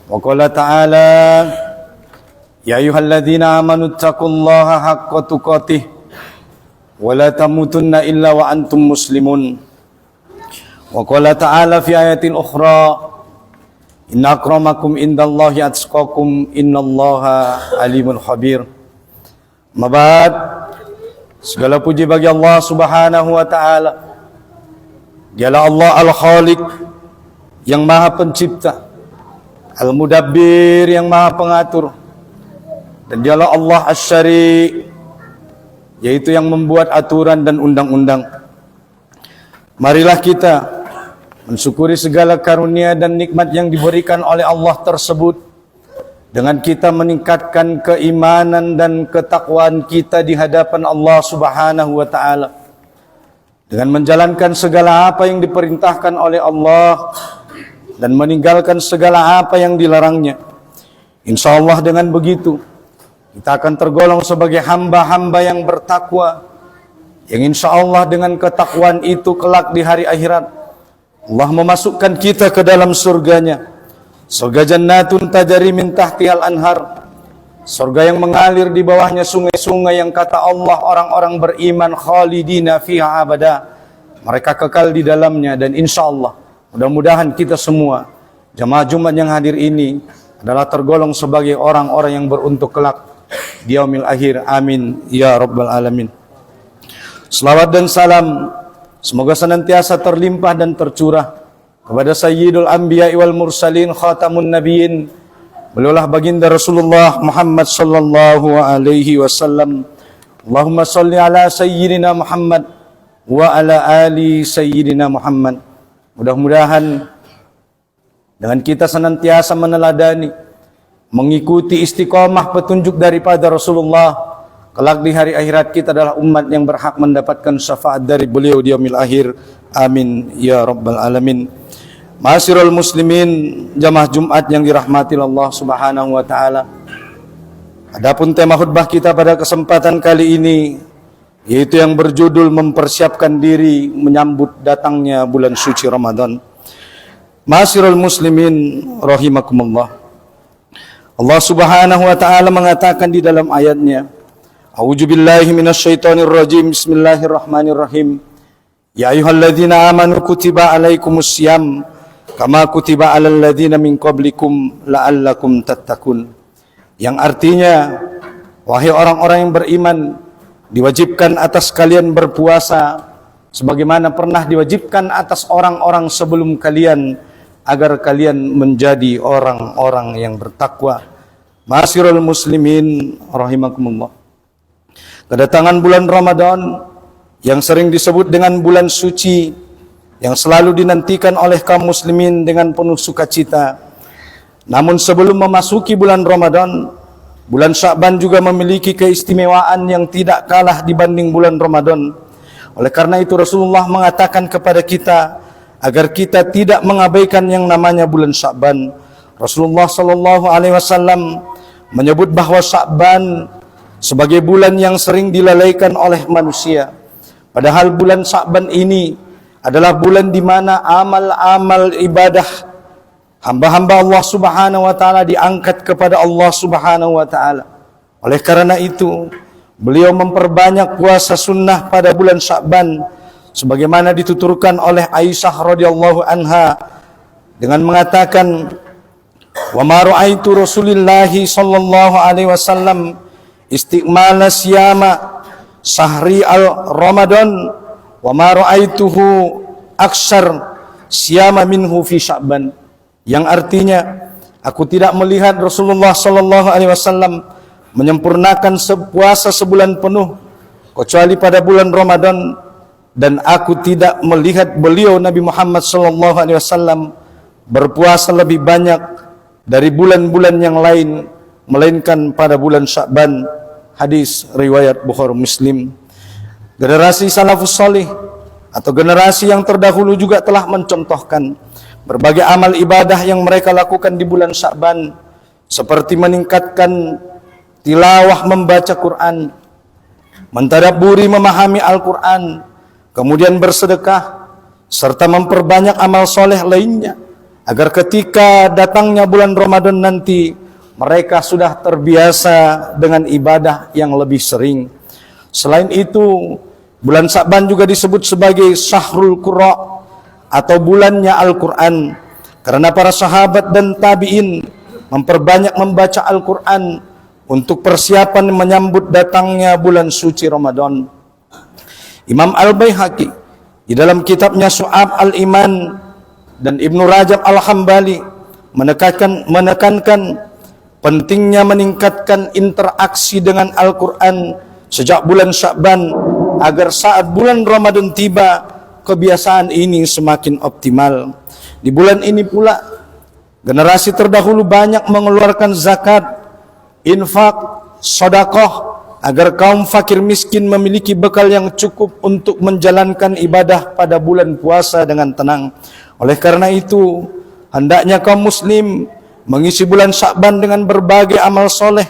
Wa qala ta'ala ya ayyuhalladzina amanu taqullaha haqqa tuqatih wa la tamutunna illa wa antum muslimun. Wa qala ta'ala fi ayatin ukhra inna akramakum indallahi atqakum innallaha alimul khabir. Mabad, segala puji bagi Allah Subhanahu wa ta'ala. Dialah Allah Al-Khaliq yang Maha Pencipta, Al-Mudabbir yang Maha Pengatur, dan dialah Allah Asy-Syari', yaitu yang membuat aturan dan undang-undang. Marilah kita mensyukuri segala karunia dan nikmat yang diberikan oleh Allah tersebut dengan kita meningkatkan keimanan dan ketakwaan kita di hadapan Allah Subhanahu wa ta'ala, dengan menjalankan segala apa yang diperintahkan oleh Allah dan meninggalkan segala apa yang dilarangnya. Insya Allah dengan begitu kita akan tergolong sebagai hamba-hamba yang bertakwa, yang insya Allah dengan ketakwaan itu kelak di hari akhirat Allah memasukkan kita ke dalam surganya, surga jannatun tajri min tahtihal anhar, surga yang mengalir di bawahnya sungai-sungai yang kata Allah orang-orang beriman khalidina fiha abada, mereka kekal di dalamnya. Dan insya Allah mudah-mudahan kita semua jamaah Jumat yang hadir ini adalah tergolong sebagai orang-orang yang beruntung kelak di yaumil akhir. Amin ya rabbal alamin. Selawat dan salam semoga senantiasa terlimpah dan tercurah kepada Sayyidul Anbiya wal Mursalin Khatamun Nabiyyin, beliaulah baginda Rasulullah Muhammad sallallahu alaihi wasallam. Allahumma salli ala Sayyidina Muhammad wa ala ali Sayyidina Muhammad. Mudah-mudahan dengan kita senantiasa meneladani, mengikuti istiqomah petunjuk daripada Rasulullah, kelak di hari akhirat kita adalah umat yang berhak mendapatkan syafaat dari beliau di yaumil akhir. Amin ya rabbal alamin. Ma'asyiral muslimin, jamaah Jumat yang dirahmati Allah Subhanahu wa taala. Adapun tema khutbah kita pada kesempatan kali ini yaitu yang berjudul mempersiapkan diri menyambut datangnya bulan suci Ramadan. Ma'asyiral muslimin rahimakumullah. Allah Subhanahu wa taala mengatakan di dalam ayatnya, A'udzubillahi minasyaitonir rajim. Bismillahirrahmanirrahim. Ya ayyuhalladzina amanu kutiba alaikumussyam kama kutiba alal ladzina min qablikum la'allakum tattaqun. Yang artinya, wahai orang-orang yang beriman, diwajibkan atas kalian berpuasa sebagaimana pernah diwajibkan atas orang-orang sebelum kalian agar kalian menjadi orang-orang yang bertakwa. Ma'asyiral muslimin rahimakumullah. Kedatangan bulan Ramadan yang sering disebut dengan bulan suci, yang selalu dinantikan oleh kaum muslimin dengan penuh sukacita. Namun sebelum memasuki bulan Ramadan, bulan Sya'ban juga memiliki keistimewaan yang tidak kalah dibanding bulan Ramadan. Oleh karena itu Rasulullah mengatakan kepada kita agar kita tidak mengabaikan yang namanya bulan Sya'ban. Rasulullah sallallahu alaihi wasallam menyebut bahwa Sya'ban sebagai bulan yang sering dilalaikan oleh manusia. Padahal bulan Sya'ban ini adalah bulan di mana amal-amal ibadah hamba-hamba Allah Subhanahu wa taala diangkat kepada Allah Subhanahu wa taala. Oleh karena itu, beliau memperbanyak puasa sunnah pada bulan Sya'ban sebagaimana dituturkan oleh Aisyah radhiyallahu anha dengan mengatakan, "Wa ma ra'aitu Rasulillah sallallahu alaihi wasallam istiqmala siyama sahri al-Ramadan wa ma ra'aituhu aksar siyama minhu fi Sya'ban." Yang artinya, aku tidak melihat Rasulullah sallallahu alaihi wasallam menyempurnakan puasa sebulan penuh kecuali pada bulan Ramadan, dan aku tidak melihat beliau Nabi Muhammad sallallahu alaihi wasallam berpuasa lebih banyak dari bulan-bulan yang lain melainkan pada bulan Sya'ban. Hadis riwayat Bukhari Muslim. Generasi salafus salih atau generasi yang terdahulu juga telah mencontohkan berbagai amal ibadah yang mereka lakukan di bulan Sya'ban, seperti meningkatkan tilawah membaca Quran, mentadabburi memahami Al-Quran, kemudian bersedekah, serta memperbanyak amal soleh lainnya agar ketika datangnya bulan Ramadan nanti mereka sudah terbiasa dengan ibadah yang lebih sering. Selain itu, bulan Sya'ban juga disebut sebagai Syahrul Qurra atau bulannya Al-Quran, karena para sahabat dan tabi'in memperbanyak membaca Al-Quran untuk persiapan menyambut datangnya bulan suci Ramadan. Imam Al-Baihaqi di dalam kitabnya Syu'ab Al-Iman dan Ibnu Rajab Al-Hambali menekankan pentingnya meningkatkan interaksi dengan Al-Quran sejak bulan Sya'ban agar saat bulan Ramadan tiba kebiasaan ini semakin optimal. Di bulan ini pula generasi terdahulu banyak mengeluarkan zakat, infak, sedekah agar kaum fakir miskin memiliki bekal yang cukup untuk menjalankan ibadah pada bulan puasa dengan tenang. Oleh karena itu, hendaknya kaum muslim mengisi bulan Sya'ban dengan berbagai amal soleh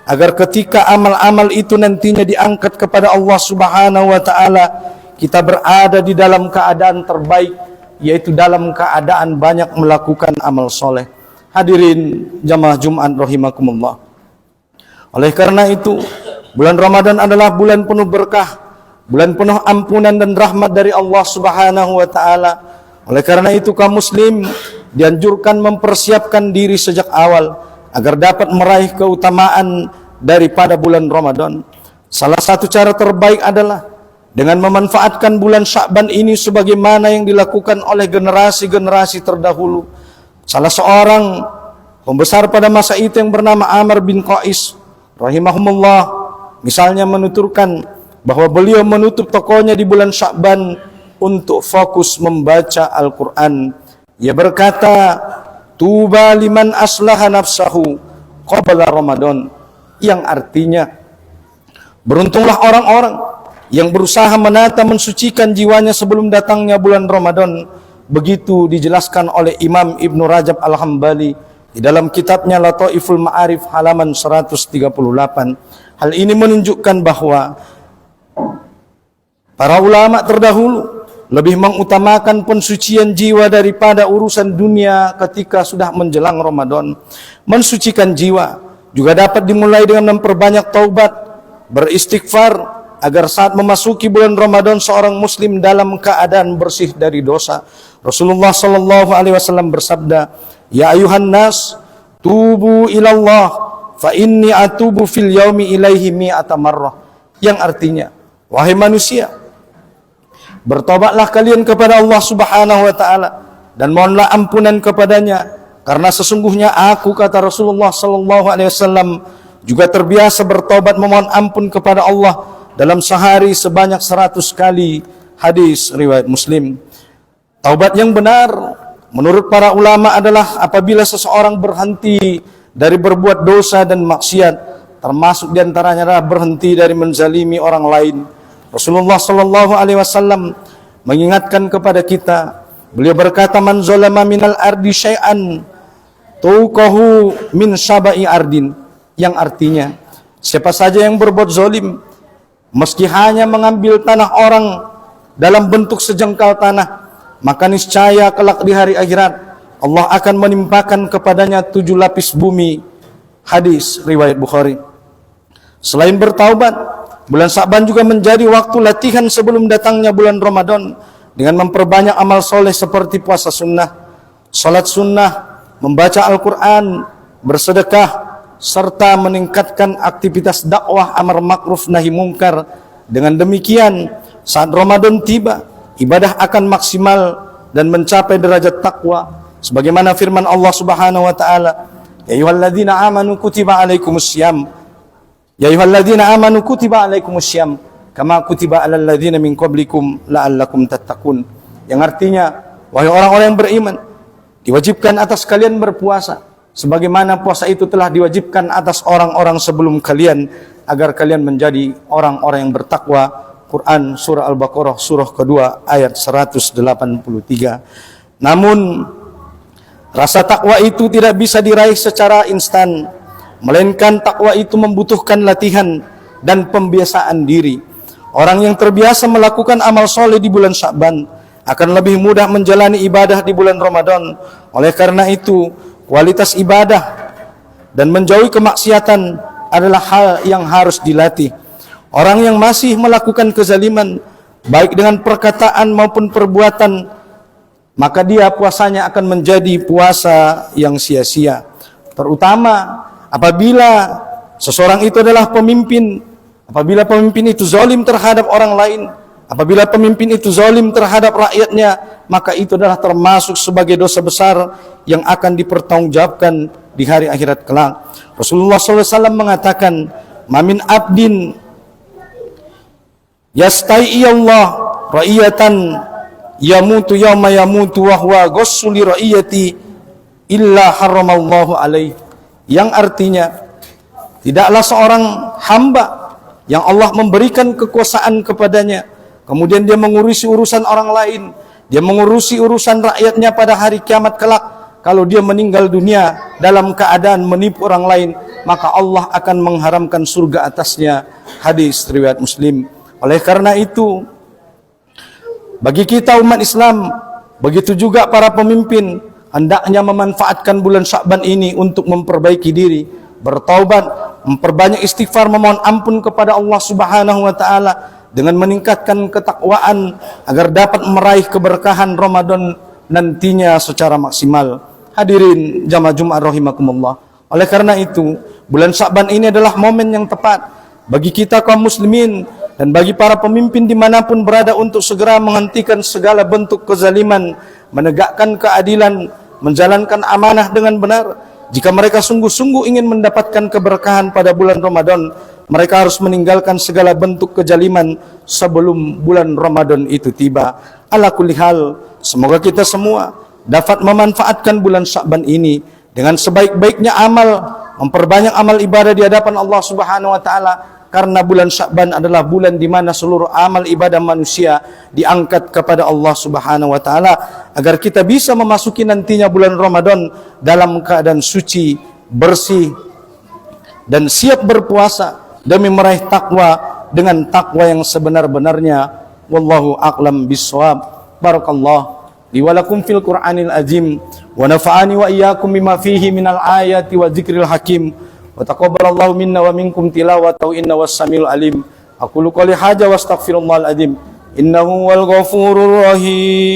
agar ketika amal-amal itu nantinya diangkat kepada Allah Subhanahu wa taala, kita berada di dalam keadaan terbaik, yaitu dalam keadaan banyak melakukan amal soleh. Hadirin jamaah Jumat rahimakumullah. Oleh karena itu, bulan Ramadan adalah bulan penuh berkah, bulan penuh ampunan dan rahmat dari Allah Subhanahu wa taala. Oleh karena itu kaum muslim dianjurkan mempersiapkan diri sejak awal agar dapat meraih keutamaan daripada bulan Ramadan. Salah satu cara terbaik adalah dengan memanfaatkan bulan Sya'ban ini sebagaimana yang dilakukan oleh generasi-generasi terdahulu. Salah seorang pembesar pada masa itu yang bernama Amr bin Qais rahimahumullah misalnya menuturkan bahwa beliau menutup tokonya di bulan Sya'ban untuk fokus membaca Al-Quran. Ia berkata, "Tuba liman aslaha nafsahu qabla Ramadan," yang artinya beruntunglah orang-orang yang berusaha menata mensucikan jiwanya sebelum datangnya bulan Ramadan. Begitu dijelaskan oleh Imam Ibnu Rajab Al-Hambali di dalam kitabnya Lataiful Ma'arif halaman 138. Hal ini menunjukkan bahwa para ulama terdahulu lebih mengutamakan pensucian jiwa daripada urusan dunia ketika sudah menjelang Ramadan. Mensucikan jiwa juga dapat dimulai dengan memperbanyak taubat, beristighfar, agar saat memasuki bulan Ramadan seorang muslim dalam keadaan bersih dari dosa. Rasulullah sallallahu alaihi wasallam bersabda, "Ya ayuhan nas, tubu ilallah, fa inni atubu fil yaumi ilaihi mi'ata marrah." Yang artinya, wahai manusia, bertobatlah kalian kepada Allah Subhanahu wa taala dan mohonlah ampunan kepadanya, karena sesungguhnya aku, kata Rasulullah sallallahu alaihi wasallam, juga terbiasa bertobat memohon ampun kepada Allah dalam sehari sebanyak 100 kali. Hadis riwayat Muslim. Taubat yang benar menurut para ulama adalah apabila seseorang berhenti dari berbuat dosa dan maksiat, termasuk diantaranya adalah berhenti dari menzalimi orang lain. Rasulullah sallallahu alaihi wasallam mengingatkan kepada kita. Beliau berkata, "Man zalama minal ardi syai'an tuqahu min sabai ardin," yang artinya siapa saja yang berbuat zalim meski hanya mengambil tanah orang dalam bentuk sejengkal tanah, maka niscaya kelak di hari akhirat Allah akan menimpakan kepadanya 7 lapis bumi. Hadis riwayat Bukhari. Selain bertaubat, bulan Sya'ban juga menjadi waktu latihan sebelum datangnya bulan Ramadan dengan memperbanyak amal soleh seperti puasa sunnah, salat sunnah, membaca Al-Quran, bersedekah, serta meningkatkan aktivitas dakwah amar ma'ruf nahi mungkar. Dengan demikian, saat Ramadan tiba, ibadah akan maksimal dan mencapai derajat takwa. Sebagaimana firman Allah Subhanahu wa taala, "Ya ayyuhalladzina amanu kutiba alaikumussyam." Ya ayyuhalladzina amanu kutiba alaikumussyam kama kutiba alal ladzina min qablikum la'allakum tattaqun. Yang artinya, wahai orang-orang yang beriman, diwajibkan atas kalian berpuasa sebagaimana puasa itu telah diwajibkan atas orang-orang sebelum kalian agar kalian menjadi orang-orang yang bertakwa. Quran surah Al-Baqarah surah kedua ayat 183. Namun rasa takwa itu tidak bisa diraih secara instan, melainkan takwa itu membutuhkan latihan dan pembiasaan diri. Orang yang terbiasa melakukan amal soleh di bulan Sya'ban akan lebih mudah menjalani ibadah di bulan Ramadan. Oleh karena itu, kualitas ibadah dan menjauhi kemaksiatan adalah hal yang harus dilatih. Orang yang masih melakukan kezaliman, baik dengan perkataan maupun perbuatan, maka dia puasanya akan menjadi puasa yang sia-sia. Terutama apabila seseorang itu adalah pemimpin, apabila pemimpin itu zalim terhadap orang lain, apabila pemimpin itu zalim terhadap rakyatnya, maka itu adalah termasuk sebagai dosa besar yang akan dipertanggungjawabkan di hari akhirat kelak. Rasulullah SAW mengatakan, "Mamin abdin yastai'i Allah ra'iyatan yamutu yawma yamutu wa huwa ghassu li ra'iyati illa haramallahu alaih." Yang artinya, tidaklah seorang hamba yang Allah memberikan kekuasaan kepadanya, kemudian dia mengurusi urusan orang lain, dia mengurusi urusan rakyatnya pada hari kiamat kelak. Kalau dia meninggal dunia dalam keadaan menipu orang lain, maka Allah akan mengharamkan surga atasnya. Hadis riwayat Muslim. Oleh karena itu, bagi kita umat Islam, begitu juga para pemimpin, hendaknya memanfaatkan bulan Sya'ban ini untuk memperbaiki diri, bertaubat, memperbanyak istighfar, memohon ampun kepada Allah Subhanahu wa taala dengan meningkatkan ketakwaan agar dapat meraih keberkahan Ramadan nantinya secara maksimal. Hadirin jamaah Jumat rahimakumullah. Oleh karena itu, bulan Sya'ban ini adalah momen yang tepat bagi kita kaum muslimin dan bagi para pemimpin dimanapun berada untuk segera menghentikan segala bentuk kezaliman, menegakkan keadilan, menjalankan amanah dengan benar. Jika mereka sungguh-sungguh ingin mendapatkan keberkahan pada bulan Ramadan, mereka harus meninggalkan segala bentuk kezaliman sebelum bulan Ramadan itu tiba. Ala kulli hal, semoga kita semua dapat memanfaatkan bulan Sya'ban ini dengan sebaik-baiknya amal, memperbanyak amal ibadah di hadapan Allah Subhanahu wa taala, karena bulan Sya'ban adalah bulan di mana seluruh amal ibadah manusia diangkat kepada Allah Subhanahu wa taala, agar kita bisa memasuki nantinya bulan Ramadan dalam keadaan suci, bersih dan siap berpuasa demi meraih takwa dengan takwa yang sebenar-benarnya. Wallahu a'lam bishawab. Barakallah li wa lakum fil Qur'anil azim wa nafa'ani wa iyyakum bima fihi minal ayati wa dzikril hakim wa taqabbalallahu minna wa minkum tilawatahu innahu was-samiul alim. Aqulu qouli hadza wa astaghfirullahal azim innahu wal ghafurur rahim.